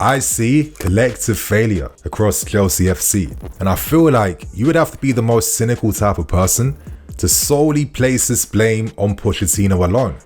I see collective failure across Chelsea FC, and I feel like you would have to be the most cynical type of person to solely place this blame on Pochettino alone.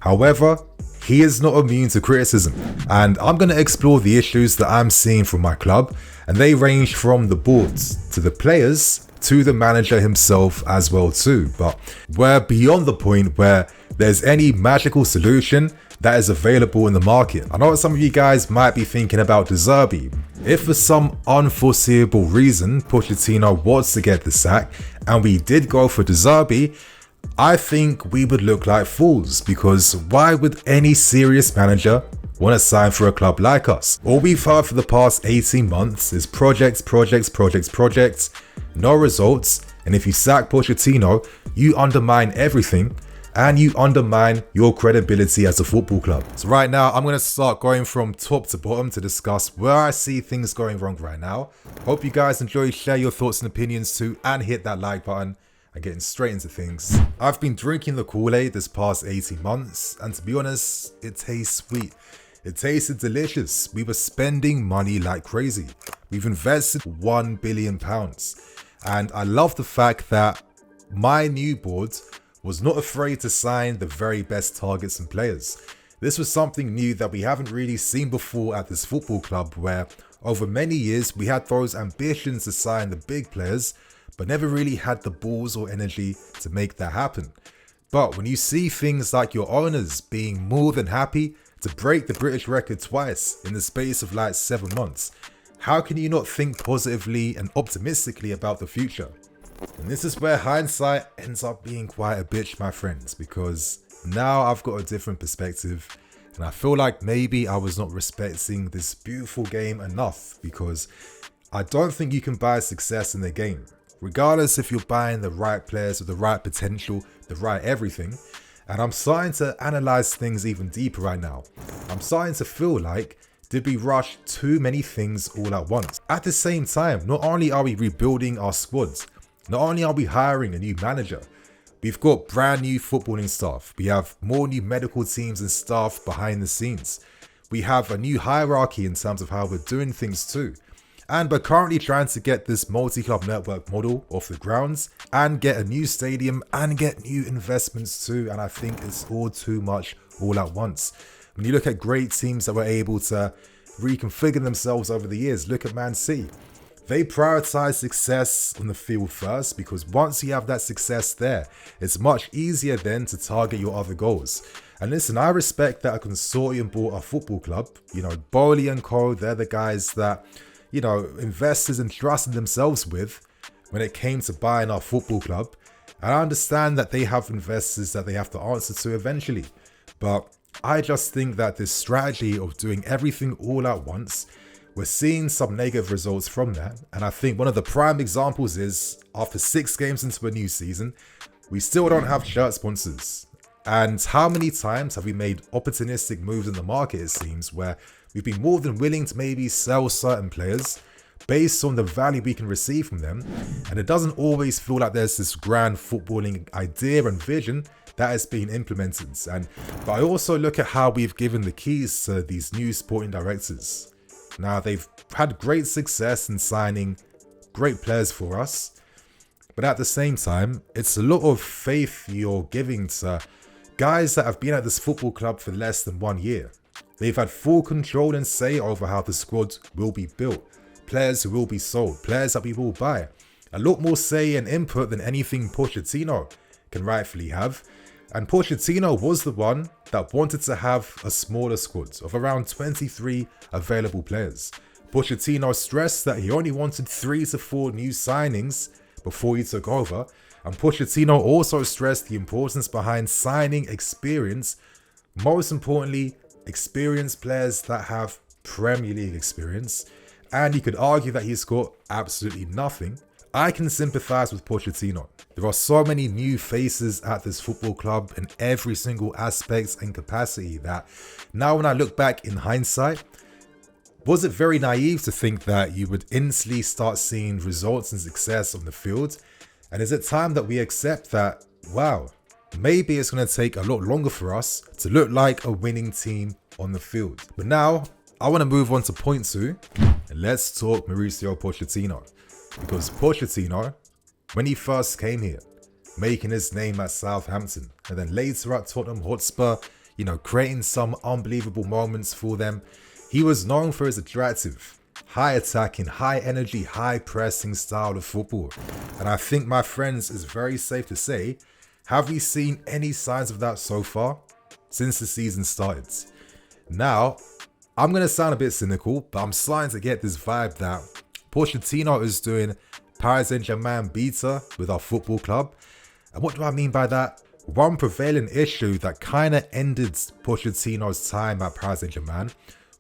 However, he is not immune to criticism, and I'm going to explore the issues that I'm seeing from my club, and they range from the boards to the players to the manager himself as well too. But we're beyond the point where there's any magical solution that is available in the market. I know some of you guys might be thinking about De Zerbi. If for some unforeseeable reason Pochettino was to get the sack and we did go for De Zerbi, I think we would look like fools, because why would any serious manager want to sign for a club like us? All we've heard for the past 18 months is projects, no results, and if you sack Pochettino, you undermine everything and you undermine your credibility as a football club. So right now, I'm going to start going from top to bottom to discuss where I see things going wrong right now. Hope you guys enjoy, share your thoughts and opinions too, and hit that like button. And getting straight into things. I've been drinking the Kool-Aid this past 18 months, and to be honest, it tastes sweet. It tasted delicious. We were spending money like crazy. We've invested £1 billion. And I love the fact that my new board was not afraid to sign the very best targets and players. This was something new that we haven't really seen before at this football club, where over many years we had those ambitions to sign the big players, but never really had the balls or energy to make that happen. But when you see things like your owners being more than happy to break the British record twice in the space of like 7 months, how can you not think positively and optimistically about the future? And this is where hindsight ends up being quite a bitch, my friends, because now I've got a different perspective, and I feel like maybe I was not respecting this beautiful game enough, because I don't think you can buy success in the game, regardless if you're buying the right players with the right potential, the right everything. And I'm starting to analyze things even deeper right now. I'm starting to feel like, did we rush too many things all at once? At the same time, not only are we rebuilding our squads, not only are we hiring a new manager, we've got brand new footballing staff. We have more new medical teams and staff behind the scenes. We have a new hierarchy in terms of how we're doing things too. And we're currently trying to get this multi-club network model off the grounds and get a new stadium and get new investments too. And I think it's all too much all at once. When you look at great teams that were able to reconfigure themselves over the years, look at Man City. They prioritize success on the field first, because once you have that success there, it's much easier then to target your other goals. And listen, I respect that a consortium bought a football club. You know, Bowley and Co, they're the guys that, you know, investors entrusted themselves with when it came to buying our football club. And I understand that they have investors that they have to answer to eventually. But I just think that this strategy of doing everything all at once, we're seeing some negative results from that. And I think one of the prime examples is, after 6 games into a new season, we still don't have shirt sponsors. And how many times have we made opportunistic moves in the market, it seems, where we've been more than willing to maybe sell certain players based on the value we can receive from them. And it doesn't always feel like there's this grand footballing idea and vision that is being implemented. But I also look at how we've given the keys to these new sporting directors. Now, they've had great success in signing great players for us, but at the same time, it's a lot of faith you're giving to guys that have been at this football club for less than 1 year. They've had full control and say over how the squad will be built, players who will be sold, players that we will buy. A lot more say and input than anything Pochettino can rightfully have. And Pochettino was the one that wanted to have a smaller squad of around 23 available players. Pochettino stressed that he only wanted 3 to 4 new signings before he took over. And Pochettino also stressed the importance behind signing experience, most importantly, experienced players that have Premier League experience. And you could argue that he's got absolutely nothing. I can sympathize with Pochettino. There are so many new faces at this football club in every single aspect and capacity that now when I look back in hindsight, was it very naive to think that you would instantly start seeing results and success on the field? And is it time that we accept that, wow, maybe it's going to take a lot longer for us to look like a winning team on the field? But now, I want to move on to point 2, and let's talk Mauricio Pochettino. Because Pochettino, when he first came here, making his name at Southampton, and then later at Tottenham Hotspur, creating some unbelievable moments for them, he was known for his attractive, high attacking, high energy, high pressing style of football. And I think, my friends, it's very safe to say, have we seen any signs of that so far since the season started? Now, I'm going to sound a bit cynical, but I'm starting to get this vibe that Pochettino is doing Paris Saint-Germain beta with our football club. And what do I mean by that? One prevailing issue that kind of ended Pochettino's time at Paris Saint-Germain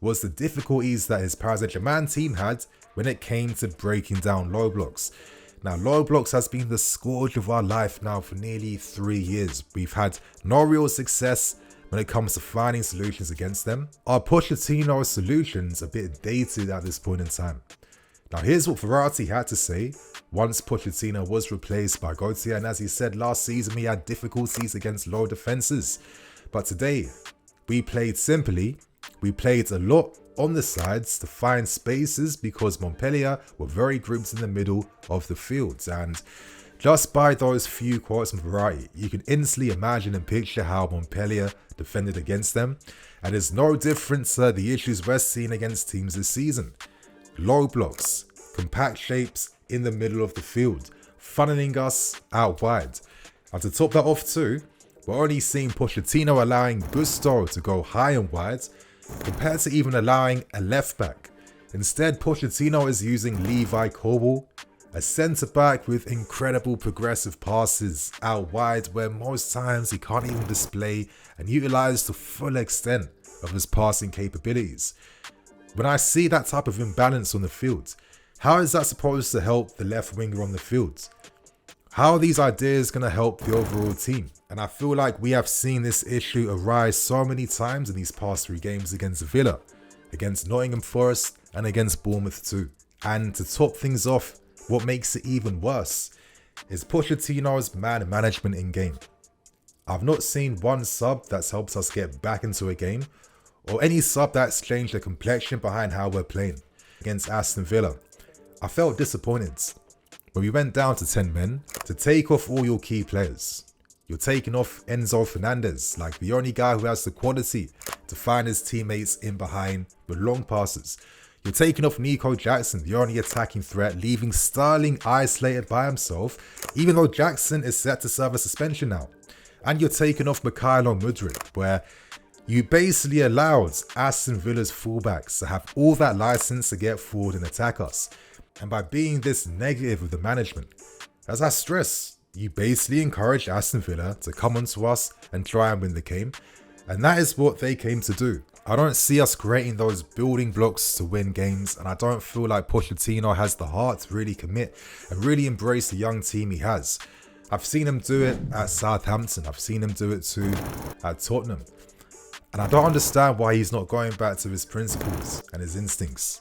was the difficulties that his Paris Saint-Germain team had when it came to breaking down low blocks. Now, low blocks has been the scourge of our life now for nearly 3 years. We've had no real success when it comes to finding solutions against them. Are Pochettino's solutions a bit dated at this point in time? Now, here's what Verratti had to say once Pochettino was replaced by Gauthier, and as he said last season, we had difficulties against low defenses. But today, we played simply. We played a lot on the sides to find spaces because Montpellier were very grouped in the middle of the field. And just by those few quotes from Verratti, you can instantly imagine and picture how Montpellier defended against them. And it's no different to the issues we're seeing against teams this season. Low blocks, compact shapes in the middle of the field, funneling us out wide. And to top that off too, we're only seeing Pochettino allowing Gusto to go high and wide, compared to even allowing a left back. Instead, Pochettino is using Levi Colwill, a centre back with incredible progressive passes out wide, where most times he can't even display and utilise the full extent of his passing capabilities. When I see that type of imbalance on the field, how is that supposed to help the left winger on the field? How are these ideas going to help the overall team? And I feel like we have seen this issue arise so many times in these past 3 games against Villa, against Nottingham Forest, and against Bournemouth too. And to top things off, what makes it even worse is Pochettino's man management in game. I've not seen one sub that's helped us get back into a game, or any sub that's changed the complexion behind how we're playing. Against Aston Villa, I felt disappointed when we went down to 10 men to take off all your key players. You're taking off Enzo Fernandez, like the only guy who has the quality to find his teammates in behind with long passes. You're taking off Nico Jackson, the only attacking threat, leaving Sterling isolated by himself, even though Jackson is set to serve a suspension now. And you're taking off Mikhailo Mudryk, where you basically allowed Aston Villa's fullbacks to have all that license to get forward and attack us. And by being this negative with the management, as I stress, you basically encourage Aston Villa to come onto us and try and win the game. And that is what they came to do. I don't see us creating those building blocks to win games, and I don't feel like Pochettino has the heart to really commit and really embrace the young team he has. I've seen him do it at Southampton. I've seen him do it too at Tottenham. And I don't understand why he's not going back to his principles and his instincts.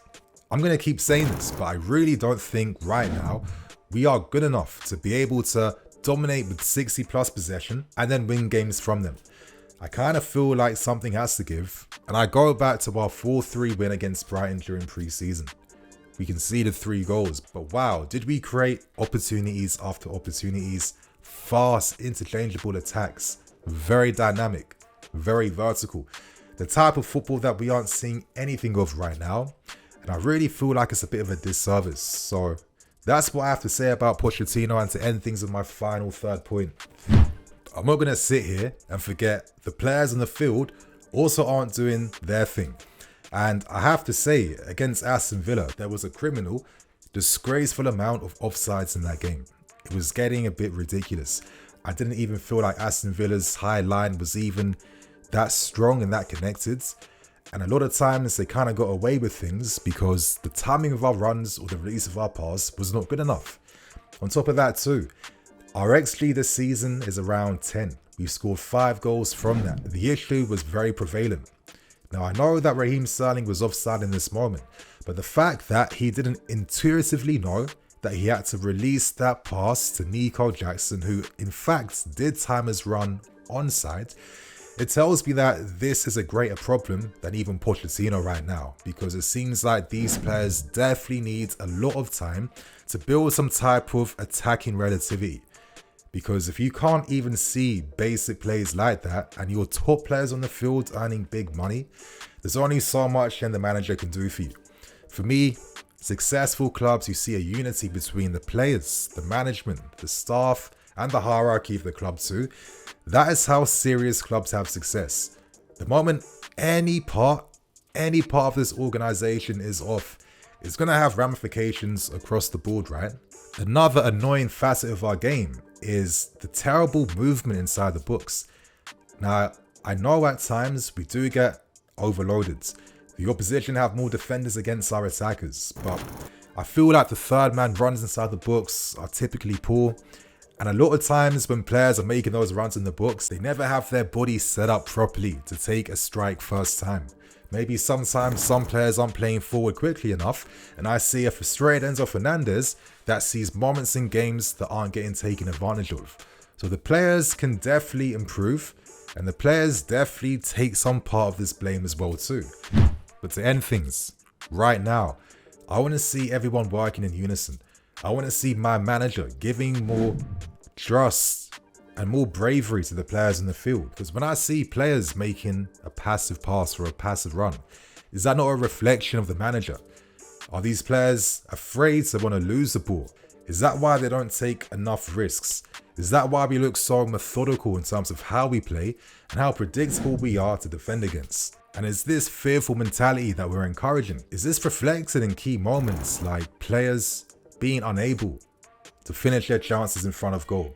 I'm going to keep saying this, but I really don't think right now we are good enough to be able to dominate with 60 plus possession and then win games from them. I kind of feel like something has to give, and I go back to our 4-3 win against Brighton during pre-season. We conceded 3 goals, but wow, did we create opportunities after opportunities, fast, interchangeable attacks, very dynamic, very vertical. The type of football that we aren't seeing anything of right now, and I really feel like it's a bit of a disservice. So that's what I have to say about Pochettino, and to end things with my final third point. I'm not going to sit here and forget the players on the field also aren't doing their thing. And I have to say, against Aston Villa, there was a criminal, disgraceful amount of offsides in that game. It was getting a bit ridiculous. I didn't even feel like Aston Villa's high line was even that strong and that connected. And a lot of times they kind of got away with things because the timing of our runs or the release of our pass was not good enough. On top of that too, our XG this season is around 10. We've scored 5 goals from that. The issue was very prevalent. Now, I know that Raheem Sterling was offside in this moment, but the fact that he didn't intuitively know that he had to release that pass to Nico Jackson, who in fact did time his run onside, It tells me that this is a greater problem than even Pochettino right now, because it seems like these players definitely need a lot of time to build some type of attacking relativity. Because if you can't even see basic plays like that and your top players on the field earning big money, there's only so much the manager can do for you. For me, successful clubs, you see a unity between the players, the management, the staff, and the hierarchy of the club too. That is how serious clubs have success. The moment any part of this organization is off, it's going to have ramifications across the board, right? Another annoying facet of our game is the terrible movement inside the books. Now, I know at times we do get overloaded. The opposition have more defenders against our attackers, but I feel like the third man runs inside the books are typically poor. And a lot of times when players are making those runs in the books, they never have their body set up properly to take a strike first time. Maybe sometimes some players aren't playing forward quickly enough, and I see a frustrated Enzo Fernandez that sees moments in games that aren't getting taken advantage of. So the players can definitely improve, and the players definitely take some part of this blame as well too. But to end things, right now, I want to see everyone working in unison. I want to see my manager giving more trust and more bravery to the players in the field. Because when I see players making a passive pass or a passive run, is that not a reflection of the manager? Are these players afraid to want to lose the ball? Is that why they don't take enough risks? Is that why we look so methodical in terms of how we play and how predictable we are to defend against? And is this fearful mentality that we're encouraging? Is this reflected in key moments like players being unable to finish their chances in front of goal?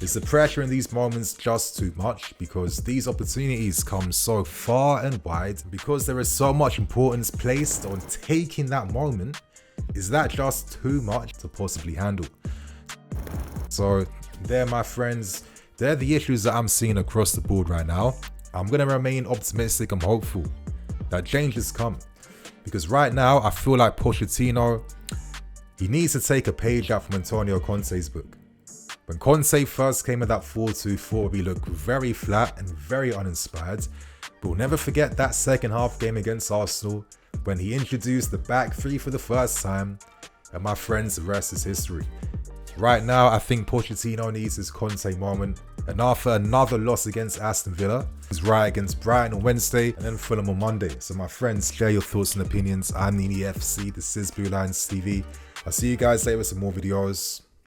Is the pressure in these moments just too much because these opportunities come so far and wide, because there is so much importance placed on taking that moment? Is that just too much to possibly handle? So there, my friends, they're the issues that I'm seeing across the board right now. I'm going to remain optimistic and hopeful that changes come, because right now I feel like Pochettino, he needs to take a page out from Antonio Conte's book. When Conte first came with that 4-2-4, we looked very flat and very uninspired. But we'll never forget that second half game against Arsenal when he introduced the back three for the first time. And my friends, the rest is history. Right now, I think Pochettino needs his Conte moment. And after another loss against Aston Villa, he's right against Brighton on Wednesday and then Fulham on Monday. So my friends, share your thoughts and opinions. I'm Nini FC, this is BlueLionsTV. I'll see you guys later with some more videos.